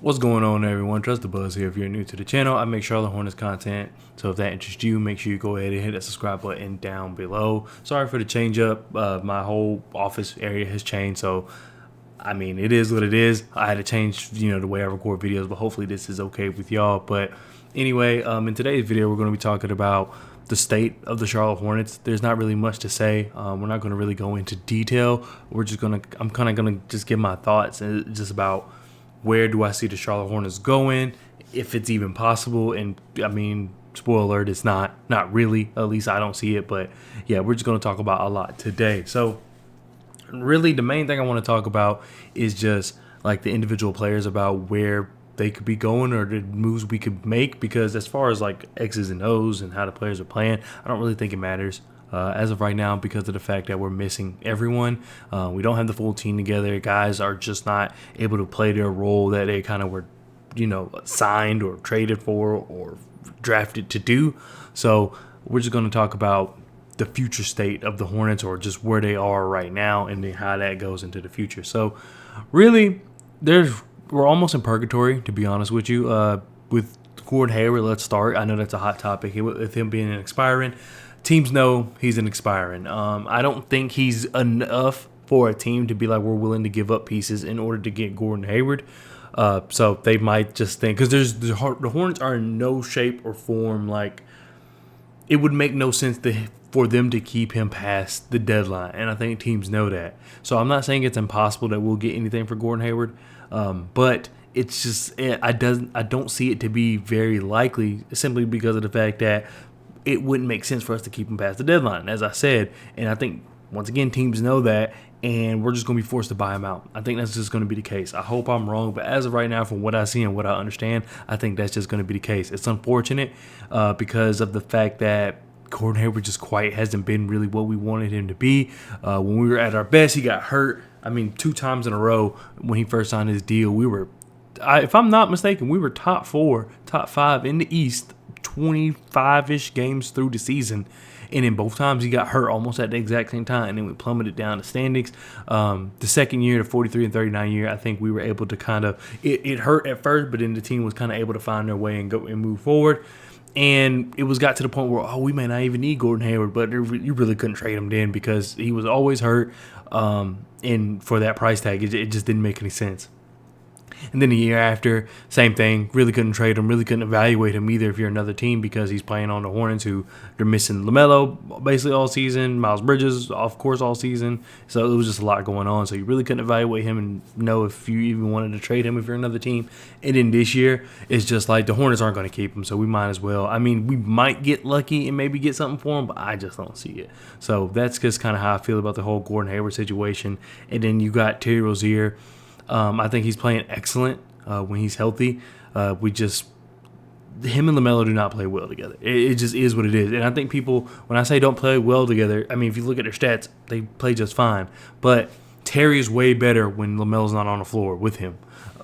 What's going on, everyone? Trust the Buzz here. If you're new to the channel, I make Charlotte Hornets content. So if that interests you, make sure you go ahead and hit that subscribe button down below. Sorry for the change up. My whole office area has changed. So, I mean, it is what it is. I had to change, the way I record videos, but hopefully this is okay with y'all. But anyway, in today's video, we're going to be talking about the state of the Charlotte Hornets. There's not really much to say. We're not going to really go into detail. I'm kind of going to just give my thoughts and just about where do I see the Charlotte Hornets going, if it's even possible. And I mean, spoiler alert, it's not really. At least I don't see it. But yeah, we're just going to talk about a lot today. So really, the main thing I want to talk about is just like the individual players, about where they could be going or the moves we could make. Because as far as like X's and O's and how the players are playing, I don't really think it matters. As of right now, because of the fact that we're missing everyone. We don't have the full team together. Guys are just not able to play their role that they kind of were, signed or traded for or drafted to do. So we're just going to talk about the future state of the Hornets, or just where they are right now and then how that goes into the future. So really, we're almost in purgatory, to be honest with you. With Gordon Hayward, let's start. I know that's a hot topic with him being an expiring. Teams know he's an expiring. I don't think he's enough for a team to be like, we're willing to give up pieces in order to get Gordon Hayward. So they might just think, because the Hornets are in no shape or form, like it would make no sense for them to keep him past the deadline. And I think teams know that. So I'm not saying it's impossible that we'll get anything for Gordon Hayward, but it's just I don't see it to be very likely, simply because of the fact that it wouldn't make sense for us to keep him past the deadline, as I said. And I think, once again, teams know that, and we're just going to be forced to buy him out. I think that's just going to be the case. I hope I'm wrong, but as of right now, from what I see and what I understand, I think that's just going to be the case. It's unfortunate because of the fact that Gordon Hayward just quite hasn't been really what we wanted him to be. When we were at our best, he got hurt. I mean, 2 times in a row when he first signed his deal, we were, if I'm not mistaken, we were top 4, top 5 in the East, 25-ish games through the season, and in both times he got hurt almost at the exact same time, and then we plummeted down the standings. The second year, the 43 and 39 year, I think we were able to kind of, it hurt at first, but then the team was kind of able to find their way and go and move forward. And it got to the point where, we may not even need Gordon Hayward, but you really couldn't trade him then because he was always hurt, and for that price tag, it just didn't make any sense. And then the year after, same thing. Really couldn't trade him. Really couldn't evaluate him either if you're another team, because he's playing on the Hornets, who they're missing LaMelo basically all season, Miles Bridges, of course, all season. So it was just a lot going on. So you really couldn't evaluate him and know if you even wanted to trade him if you're another team. And then this year, it's just like the Hornets aren't going to keep him, so we might as well. I mean, we might get lucky and maybe get something for him, but I just don't see it. So that's just kind of how I feel about the whole Gordon Hayward situation. And then you got Terry Rozier. I think he's playing excellent when he's healthy. Him and LaMelo do not play well together. It just is what it is. And I think people, when I say don't play well together, I mean, if you look at their stats, they play just fine. But Terry is way better when LaMelo's not on the floor with him.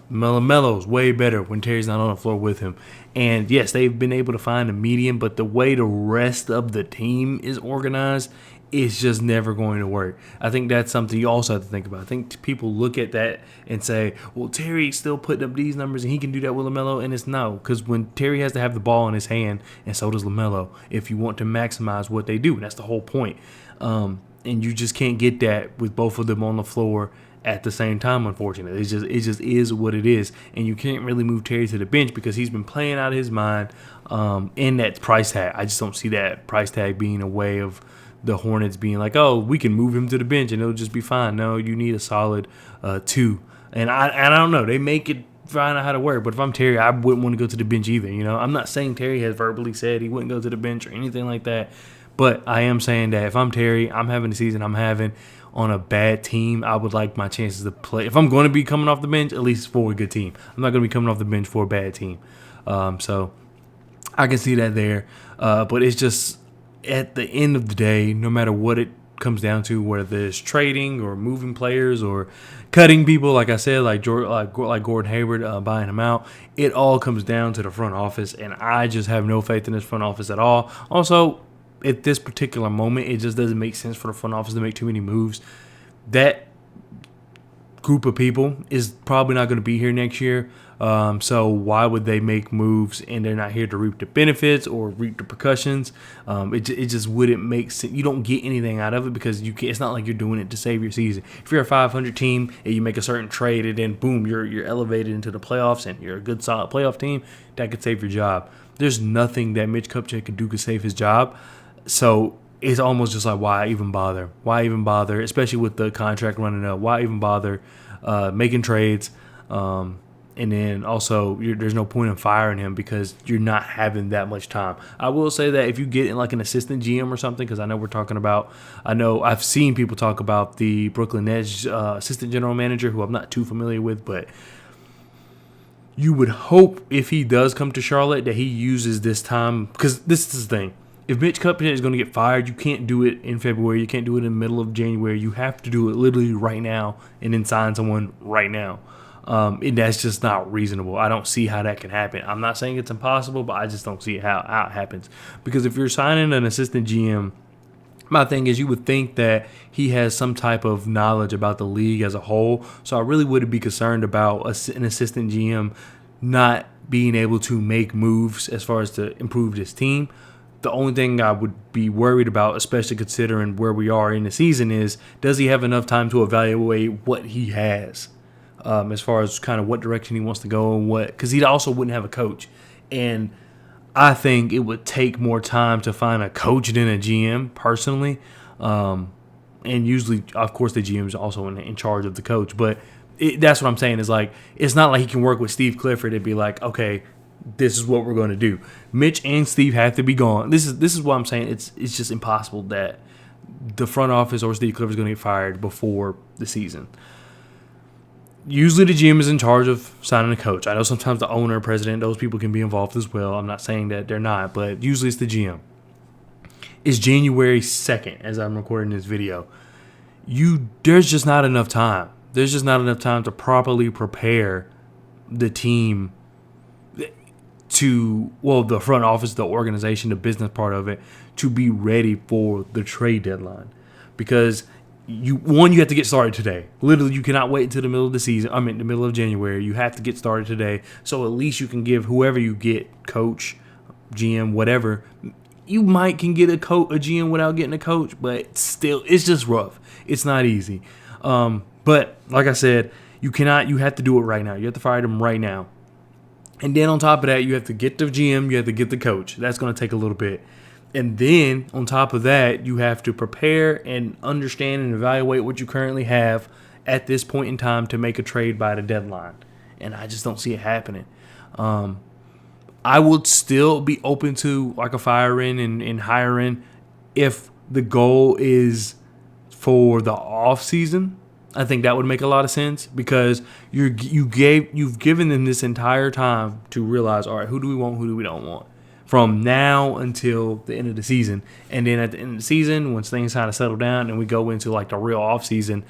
LaMelo's way better when Terry's not on the floor with him. And yes, they've been able to find a medium, but the way the rest of the team is organized, it's just never going to work. I think that's something you also have to think about. I think people look at that and say, well, Terry's still putting up these numbers and he can do that with LaMelo, and it's no. Because when Terry has to have the ball in his hand, and so does LaMelo, if you want to maximize what they do, and that's the whole point. And you just can't get that with both of them on the floor at the same time, unfortunately. It just is what it is. And you can't really move Terry to the bench because he's been playing out of his mind in that price tag. I just don't see that price tag being a way of the Hornets being like, we can move him to the bench and it'll just be fine. No, you need a solid 2. And I don't know. They make it find out how to work. But if I'm Terry, I wouldn't want to go to the bench either. I'm not saying Terry has verbally said he wouldn't go to the bench or anything like that. But I am saying that if I'm Terry, I'm having the season I'm having on a bad team, I would like my chances to play. If I'm going to be coming off the bench, at least for a good team. I'm not going to be coming off the bench for a bad team. So I can see that there. But it's just, at the end of the day, no matter what it comes down to, whether it's trading or moving players or cutting people, like I said, like Gordon Hayward, buying him out, it all comes down to the front office, and I just have no faith in this front office at all. Also, at this particular moment, it just doesn't make sense for the front office to make too many moves. That group of people is probably not going to be here next year. So why would they make moves and they're not here to reap the benefits or reap the repercussions? It just wouldn't make sense. You don't get anything out of it because it's not like you're doing it to save your season. If you're a 500 team and you make a certain trade and then boom, you're elevated into the playoffs and you're a good solid playoff team, that could save your job. There's nothing that Mitch Kupchack could do to save his job. So it's almost just like, why even bother? Why even bother? Especially with the contract running up. Why even bother making trades? And then also, there's no point in firing him because you're not having that much time. I will say that if you get in like an assistant GM or something, because I know I've seen people talk about the Brooklyn Nets assistant general manager, who I'm not too familiar with, but you would hope if he does come to Charlotte that he uses this time, because this is the thing. If Mitch Kupchack is going to get fired, you can't do it in February. You can't do it in the middle of January. You have to do it literally right now and then sign someone right now. And that's just not reasonable. I don't see how that can happen. I'm not saying it's impossible, but I just don't see how it happens. Because if you're signing an assistant GM, my thing is you would think that he has some type of knowledge about the league as a whole. So I really wouldn't be concerned about an assistant GM not being able to make moves as far as to improve this team. The only thing I would be worried about, especially considering where we are in the season, is does he have enough time to evaluate what he has? As far as kind of what direction he wants to go and because he also wouldn't have a coach. And I think it would take more time to find a coach than a GM personally. And usually, of course, the GM is also in charge of the coach. But that's what I'm saying is like, it's not like he can work with Steve Clifford and be like, okay, this is what we're going to do. Mitch and Steve have to be gone. This is what I'm saying. It's just impossible that the front office or Steve Clifford is going to get fired before the season. Usually the GM is in charge of signing a coach. I know sometimes the owner, president, those people can be involved as well. I'm not saying that they're not, but usually it's the GM. It's January 2nd as I'm recording this video. There's just not enough time. There's just not enough time to properly prepare the team the front office, the organization, the business part of it, to be ready for the trade deadline. Because you have to get started today. Literally, you cannot wait until the middle of the season. The middle of January. You have to get started today. So at least you can give whoever you get, coach, GM, whatever. You can get a GM without getting a coach, but still, it's just rough. It's not easy. But like I said, you have to do it right now. You have to fire them right now. And then on top of that, you have to get the GM, you have to get the coach. That's going to take a little bit. And then on top of that, you have to prepare and understand and evaluate what you currently have at this point in time to make a trade by the deadline. And I just don't see it happening. I would still be open to like a firing and hiring if the goal is for the off season. I think that would make a lot of sense because you've given them this entire time to realize, all right, who do we want, who do we don't want, from now until the end of the season. And then at the end of the season, once things kind of settle down and we go into like the real off season,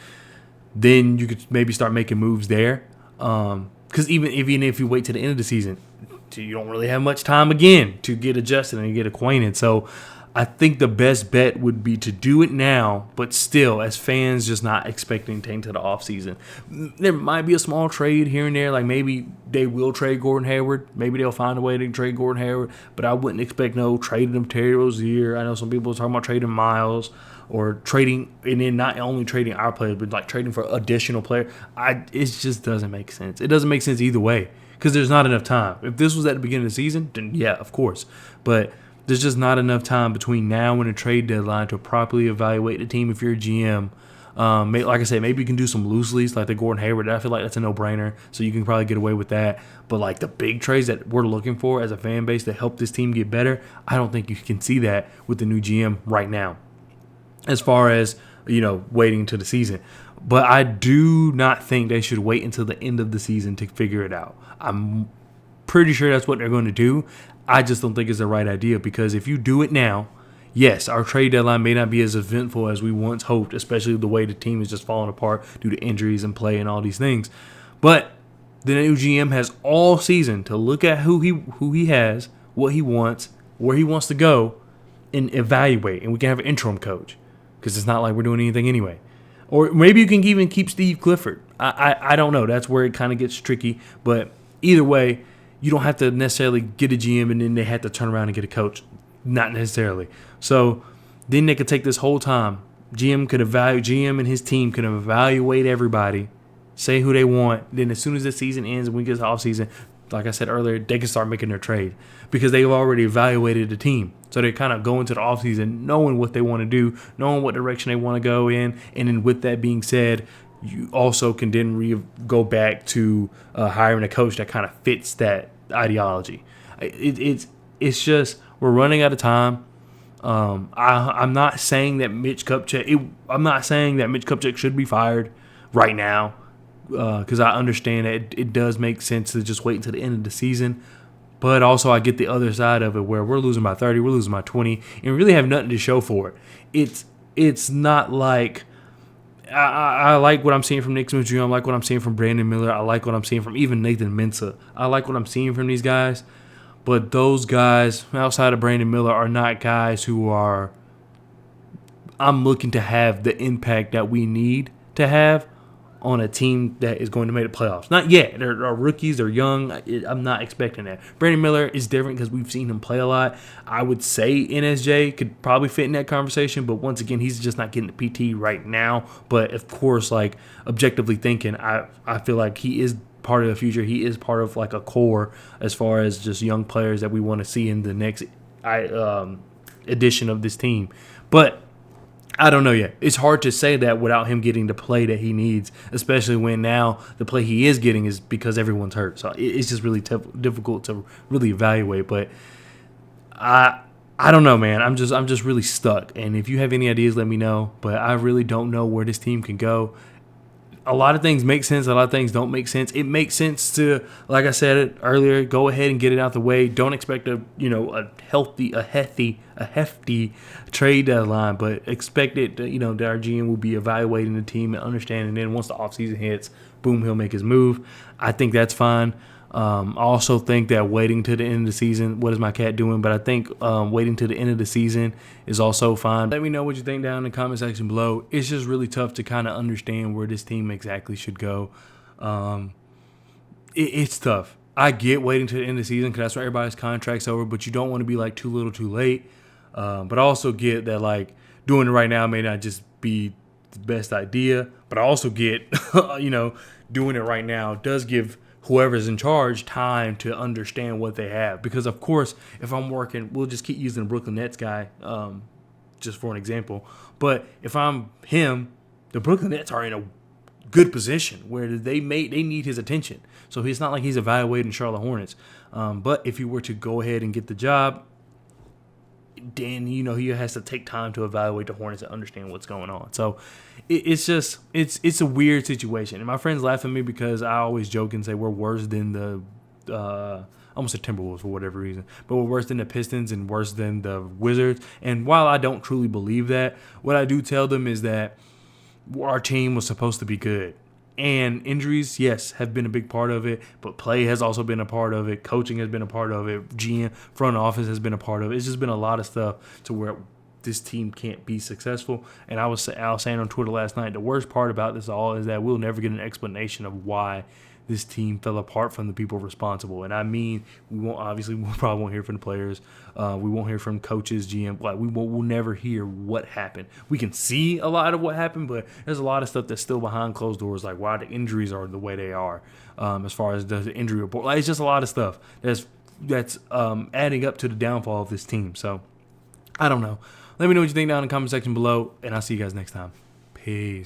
then you could maybe start making moves there. Because even if you wait to the end of the season, you don't really have much time again to get adjusted and get acquainted. So I think the best bet would be to do it now, but still, as fans, just not expecting to the offseason. There might be a small trade here and there, like maybe they will trade Gordon Hayward. Maybe they'll find a way to trade Gordon Hayward, but I wouldn't expect no trading of Terry Rozier. I know some people are talking about trading Miles or trading, and then not only trading our players, but like trading for additional players. It just doesn't make sense. It doesn't make sense either way because there's not enough time. If this was at the beginning of the season, then yeah, of course, but there's just not enough time between now and the trade deadline to properly evaluate the team if you're a GM. Like I said, maybe you can do some loose leads like the Gordon Hayward. I feel like that's a no-brainer, so you can probably get away with that. But like the big trades that we're looking for as a fan base to help this team get better, I don't think you can see that with the new GM right now as far as, waiting until the season. But I do not think they should wait until the end of the season to figure it out. I'm pretty sure that's what they're going to do. I just don't think it's the right idea because if you do it now, yes, our trade deadline may not be as eventful as we once hoped, especially the way the team is just falling apart due to injuries and play and all these things. But the new GM has all season to look at who he has, what he wants, where he wants to go, and evaluate. And we can have an interim coach because it's not like we're doing anything anyway. Or maybe you can even keep Steve Clifford. I don't know. That's where it kind of gets tricky. But either way, you don't have to necessarily get a GM and then they have to turn around and get a coach. Not necessarily. So then they could take this whole time. GM and his team could evaluate everybody, say who they want. Then as soon as the season ends and we get to off season, like I said earlier, they can start making their trade because they've already evaluated the team. So they kind of go into the offseason knowing what they want to do, knowing what direction they want to go in. And then with that being said, you also can then go back to hiring a coach that kind of fits that ideology. It's just we're running out of time. I'm not saying that Mitch Kupchack should be fired right now because I understand that it does make sense to just wait until the end of the season. But also I get the other side of it where we're losing by 30, we're losing by 20, and we really have nothing to show for it. It's not like I like what I'm seeing from Nick Smith Jr. I like what I'm seeing from Brandon Miller. I like what I'm seeing from even Nathan Mensah. I like what I'm seeing from these guys. But those guys outside of Brandon Miller are not guys who I'm looking to have the impact that we need to have on a team that is going to make the playoffs. Not yet. They're rookies. They're young. I'm not expecting that. Brandon Miller is different because we've seen him play a lot. I would say NSJ could probably fit in that conversation, but once again, he's just not getting the PT right now. But of course, like objectively thinking, I feel like he is part of the future. He is part of like a core as far as just young players that we want to see in the next edition of this team. But I don't know yet. It's hard to say that without him getting the play that he needs, especially when now the play he is getting is because everyone's hurt. So it's just really difficult to really evaluate. But I don't know, man. I'm just really stuck. And if you have any ideas, let me know. But I really don't know where this team can go. A lot of things make sense. A lot of things don't make sense. It makes sense to, like I said earlier, go ahead and get it out the way. Don't expect a hefty trade deadline, but expect it. That our GM will be evaluating the team and understanding. Then once the offseason hits, boom, he'll make his move. I think that's fine. I also think that waiting to the end of the season, what is my cat doing? But I think waiting to the end of the season is also fine. Let me know what you think down in the comment section below. It's just really tough to kind of understand where this team exactly should go. It's tough. I get waiting to the end of the season because that's where everybody's contract's over, but you don't want to be like too little too late. But I also get that like doing it right now may not just be the best idea, but I also get, doing it right now does give whoever's in charge time to understand what they have. Because, of course, if I'm working, we'll just keep using the Brooklyn Nets guy just for an example. But if I'm him, the Brooklyn Nets are in a good position where they need his attention. So it's not like he's evaluating Charlotte Hornets. But if he were to go ahead and get the job, then he has to take time to evaluate the Hornets and understand what's going on. So it's a weird situation. And my friends laugh at me because I always joke and say we're worse than the almost the Timberwolves for whatever reason, but we're worse than the Pistons and worse than the Wizards. And while I don't truly believe that, what I do tell them is that our team was supposed to be good. And injuries, yes, have been a big part of it, but play has also been a part of it. Coaching has been a part of it. GM, front office has been a part of it. It's just been a lot of stuff to where this team can't be successful. And I was saying on Twitter last night, the worst part about this all is that we'll never get an explanation of why this team fell apart from the people responsible. And I mean, we probably won't hear from the players. We won't hear from coaches, GM. We'll never hear what happened. We can see a lot of what happened, but there's a lot of stuff that's still behind closed doors, like why the injuries are the way they are, as far as the injury report. It's just a lot of stuff that's adding up to the downfall of this team. So I don't know. Let me know what you think down in the comment section below, and I'll see you guys next time. Peace.